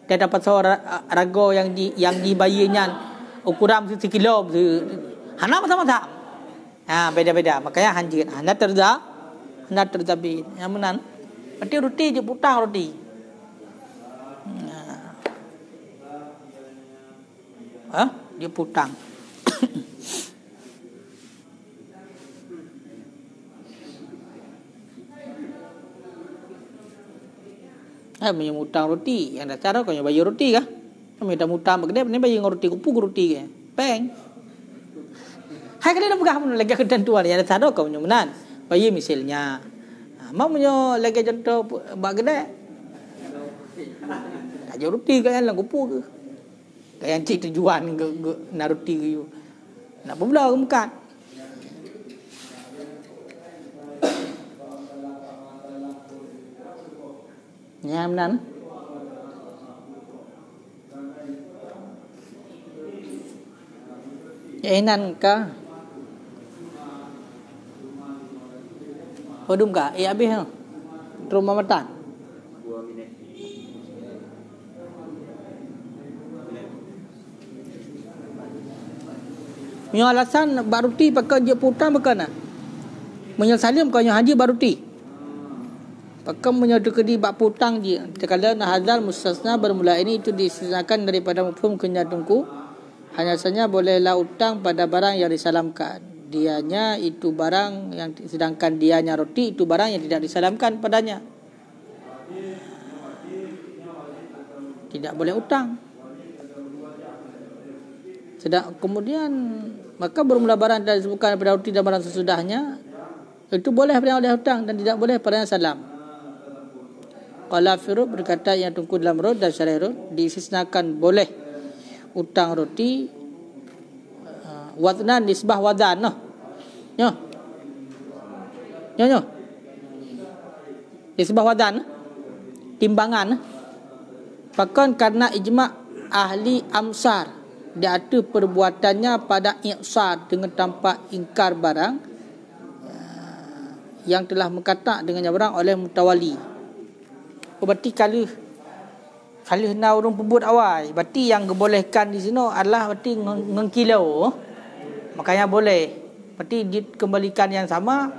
Dia dapat so raga yang dibayarnya ukuran 1 kilo. Hana masam-masam. Beda-beda. Makanya hanjit. Hana terzabit. Yang menan. Berarti roti je putang roti. Dia putang. Punya utang roti. Yang dah cara kau yang bayar roti kah? Kau minta utang berkedai, ni bayar roti kupu roti ke? Peng. Hai kali dah pegang lagi ketentuan yang dah cara kau punya menan. Bayar misalnya. Mau punya lagi contoh berkedai. Ajar roti ke yang kupu ke? Yang cik tujuan ke naruti ke you. Nak pula ke bukan? Nyam. Enan ka? Hodum ka? Habis ha? Rumah matan. 2 minit. Punya alasan baruti pakai je putang bukan nak? Menyesalim kau yang haji baruti. Pakai menyodokedi bak putang je. Terkala nahazal mustasna bermula ini itu disisahkan daripada mafhum kenyatungku. Hanya saja bolehlah utang pada barang yang disalamkan. Dianya itu barang yang, sedangkan dianya roti itu barang yang tidak disalamkan padanya. Tidak boleh utang. Sedang kemudian maka bermula barang dan disebutkan pada roti dan barang sesudahnya itu boleh pada oleh hutang dan tidak boleh pada yang salam. Qala Firud berkata yang tunggu dalam Rud dan Syarah Rud disisnakan boleh utang roti waznan nisbah wadan noh. Ya. Nyo. Di sebuah wadan, timbangan. Bahkan karena ijma' ahli amsar, dia ada perbuatannya pada iqsar dengan tanpa ingkar barang yang telah mengkatak dengan barang oleh mutawali. Berarti kalau nak urung pebut awal, berarti yang dibolehkan di sini adalah berarti ngkilau. Makanya boleh. Berarti dikembalikan yang sama.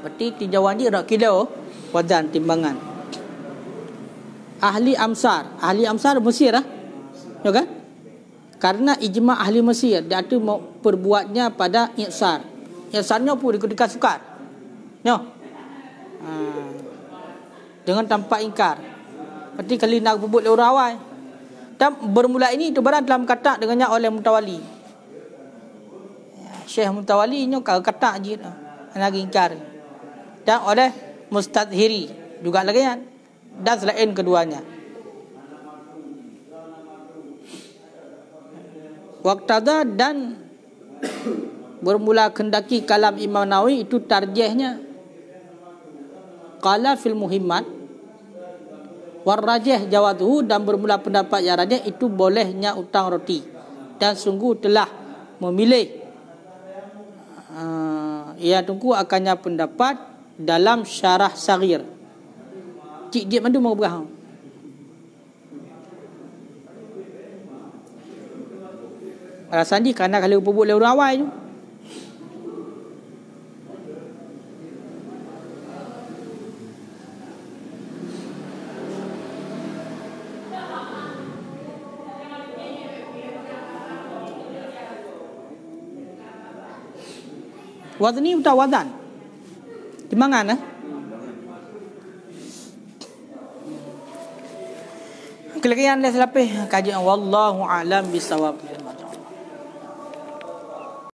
Berarti tinjauan dia rak kilau wadan timbangan. Ahli amsar Mesir lah. Ya kan? Karena ijma' ahli Mesir, dia ada perbuatnya pada iqsar. Iqsarnya pun dikedekan sukar. Ya. Dengan tanpa ingkar. Berarti kalau nak pebut le orang awal. Dan bermula ini itu barang telah mengkatak dengannya oleh mutawali. Syekh mutawali nya kau katak je nak ingkar. Dan oleh mustadhiri juga lagi kan. Dan selain keduanya. Waqtada dan bermula kendaki kalam Imam Nawawi itu tarjihnya qala fil muhimmat warrajih jawazuhu, dan bermula pendapat yang rajih itu bolehnya utang roti, dan sungguh telah memilih ia tunggu akannya pendapat dalam syarah saghir. Cik dia mandu mau berah. Alasan dia kerana kalau pebut le orang awal tu. Wazni utah wadan. Timbangan Kelebihan dah selapih kajian wallahu a'lam bisawab.